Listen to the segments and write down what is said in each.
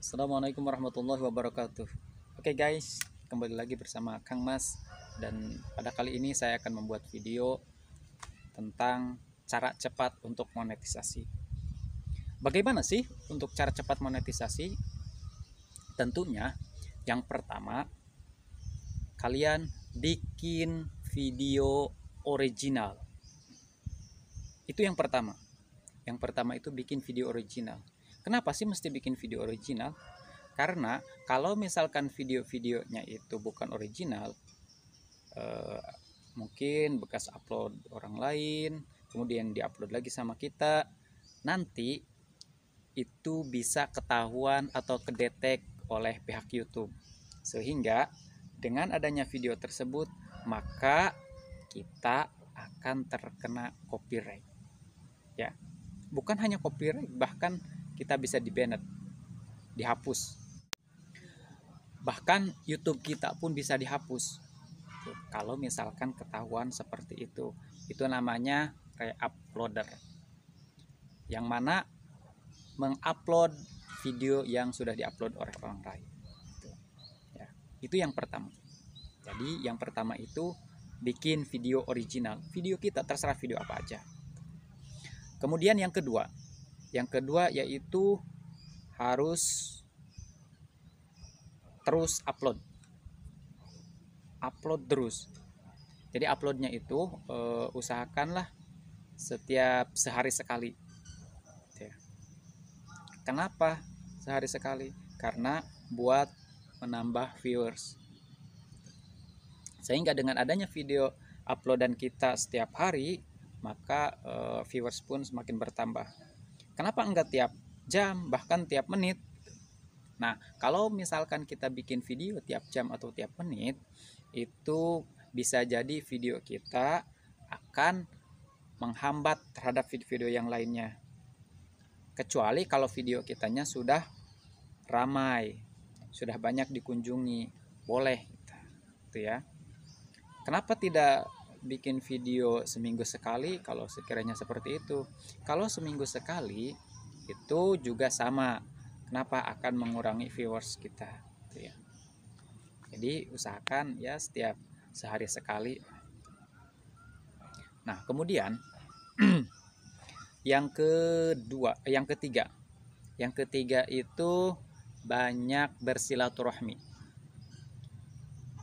Assalamualaikum warahmatullahi wabarakatuh. Oke guys, kembali lagi bersama Kang Mas. Dan pada kali ini saya akan membuat video tentang cara cepat untuk monetisasi. Bagaimana sih untuk cara cepat monetisasi? Tentunya yang pertama, kalian bikin video original. Itu yang pertama. Yang pertama itu bikin video original. Kenapa sih mesti bikin video original? Karena kalau misalkan video-videonya itu bukan original, eh, mungkin bekas upload orang lain, kemudian diupload lagi sama kita, nanti itu bisa ketahuan atau kedetek oleh pihak YouTube. Sehingga dengan adanya video tersebut, maka kita akan terkena copyright. Ya, bukan hanya copyright, bahkan kita bisa di-banned, dihapus. Bahkan YouTube kita pun bisa dihapus. Kalau misalkan ketahuan seperti itu namanya re-uploader, yang mana mengupload video yang sudah diupload oleh orang lain. Ya, itu yang pertama. Jadi yang pertama itu bikin video original. Video kita terserah video apa aja. Kemudian yang kedua yaitu harus terus upload terus. Jadi uploadnya itu usahakanlah setiap sehari sekali. Kenapa sehari sekali? Karena buat menambah viewers. Sehingga dengan adanya video uploadan kita setiap hari, maka viewers pun semakin bertambah. Kenapa enggak tiap jam, bahkan tiap menit? Nah, kalau misalkan kita bikin video tiap jam atau tiap menit, itu bisa jadi video kita akan menghambat terhadap video-video yang lainnya. Kecuali kalau video kitanya sudah ramai, sudah banyak dikunjungi, boleh gitu ya. Kenapa tidak bikin video seminggu sekali kalau sekiranya seperti itu? Kalau seminggu sekali itu juga sama. Kenapa? Akan mengurangi viewers kita gitu ya. Jadi usahakan ya setiap sehari sekali. Nah, kemudian yang ketiga itu banyak bersilaturahmi.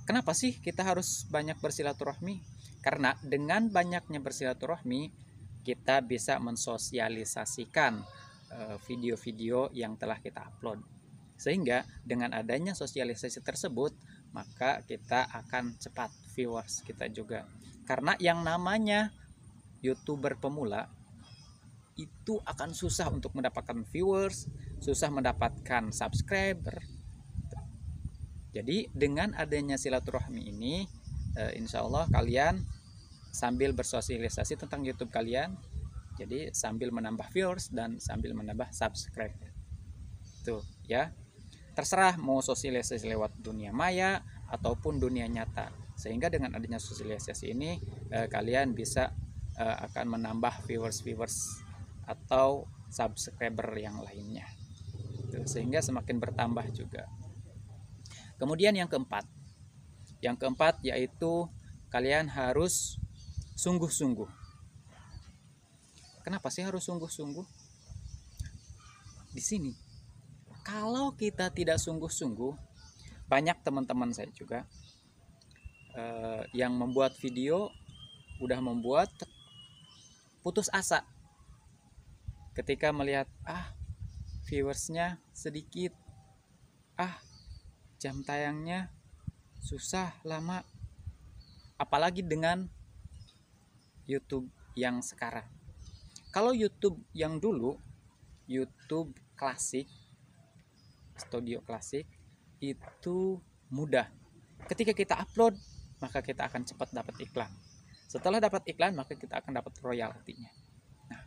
Kenapa sih kita harus banyak bersilaturahmi? Karena dengan banyaknya bersilaturahmi, kita bisa mensosialisasikan video-video yang telah kita upload. Sehingga dengan adanya sosialisasi tersebut, maka kita akan cepat viewers kita juga. Karena yang namanya YouTuber pemula itu akan susah untuk mendapatkan viewers, susah mendapatkan subscriber. Jadi dengan adanya silaturahmi ini, insya Allah kalian sambil bersosialisasi tentang YouTube kalian, jadi sambil menambah viewers dan sambil menambah subscribe. Tuh ya, terserah mau sosialisasi lewat dunia maya ataupun dunia nyata. Sehingga dengan adanya sosialisasi ini, kalian bisa akan menambah viewers atau subscriber yang lainnya. Tuh, sehingga semakin bertambah juga. Kemudian yang keempat yaitu kalian harus sungguh-sungguh. Kenapa sih harus sungguh-sungguh? Di sini, kalau kita tidak sungguh-sungguh, banyak teman-teman saya juga yang membuat video udah membuat putus asa ketika melihat viewersnya sedikit, jam tayangnya susah, lama. Apalagi dengan YouTube yang sekarang. Kalau YouTube yang dulu, YouTube klasik, studio klasik, itu mudah. Ketika kita upload, maka kita akan cepat dapat iklan. Setelah dapat iklan, maka kita akan dapat royaltinya. Nah,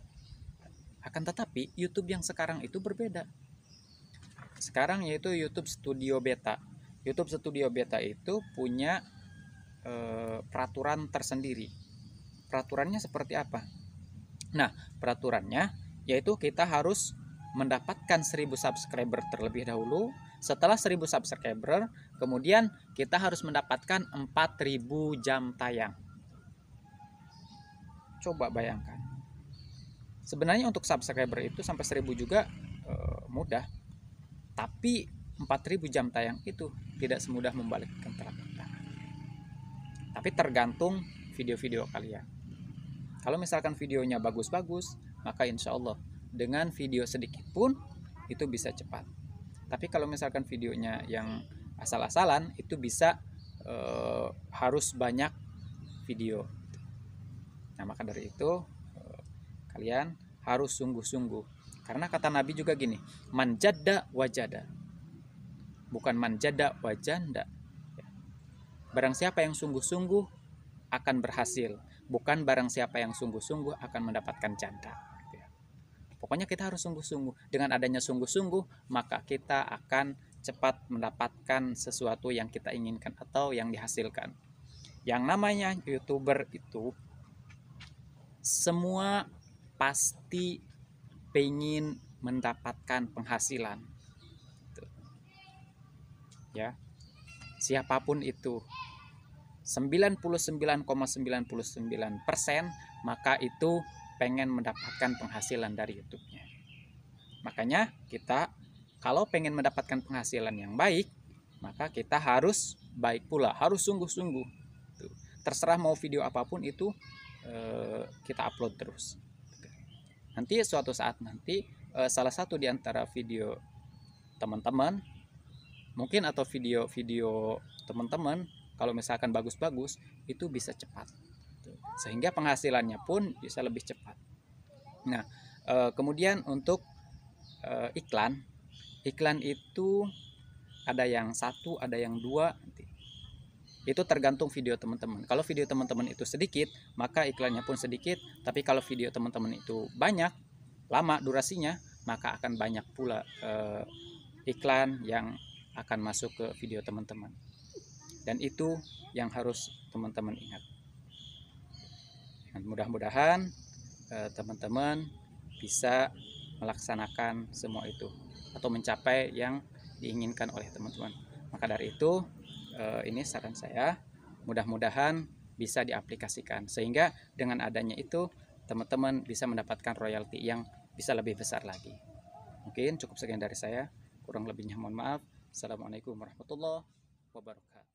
akan tetapi YouTube yang sekarang itu berbeda. Sekarang yaitu YouTube Studio Beta. YouTube Studio Beta itu punya peraturan tersendiri. Peraturannya seperti apa? Nah, peraturannya yaitu kita harus mendapatkan 1000 subscriber terlebih dahulu. Setelah 1000 subscriber, kemudian kita harus mendapatkan 4000 jam tayang. Coba bayangkan. Sebenarnya untuk subscriber itu sampai 1000 juga mudah. Tapi 4000 jam tayang itu tidak semudah membalikkan telapak tangan. Tapi tergantung video-video kalian. Kalau misalkan videonya bagus-bagus, maka insya Allah dengan video sedikit pun itu bisa cepat. Tapi kalau misalkan videonya yang asal-asalan, itu bisa harus banyak video. Nah, maka dari itu kalian harus sungguh-sungguh. Karena kata Nabi juga gini, manjada wajada, bukan manjada wajanda. Barang siapa yang sungguh-sungguh akan berhasil, bukan barang siapa yang sungguh-sungguh akan mendapatkan janda. Pokoknya kita harus sungguh-sungguh. Dengan adanya sungguh-sungguh, maka kita akan cepat mendapatkan sesuatu yang kita inginkan atau yang dihasilkan. Yang namanya YouTuber itu semua pasti pengen mendapatkan penghasilan. Ya. Siapapun itu, 99,99% maka itu pengen mendapatkan penghasilan dari YouTube-nya. Makanya kita kalau pengen mendapatkan penghasilan yang baik, maka kita harus baik pula, harus sungguh-sungguh. Terserah mau video apapun itu kita upload terus. Nanti suatu saat nanti salah satu di antara video teman-teman mungkin atau video-video teman-teman kalau misalkan bagus-bagus itu bisa cepat. Sehingga penghasilannya pun bisa lebih cepat. Nah, kemudian untuk iklan itu ada yang 1, ada yang 2 nanti. Itu tergantung video teman-teman. Kalau video teman-teman itu sedikit, maka iklannya pun sedikit. Tapi kalau video teman-teman itu banyak, lama durasinya, maka akan banyak pula iklan yang akan masuk ke video teman-teman. Dan itu yang harus teman-teman ingat. Dan mudah-mudahan teman-teman bisa melaksanakan semua itu atau mencapai yang diinginkan oleh teman-teman. Maka dari itu ini saran saya, mudah-mudahan bisa diaplikasikan sehingga dengan adanya itu teman-teman bisa mendapatkan royalti yang bisa lebih besar lagi. Mungkin cukup sekian dari saya, kurang lebihnya mohon maaf. Assalamualaikum warahmatullahi wabarakatuh.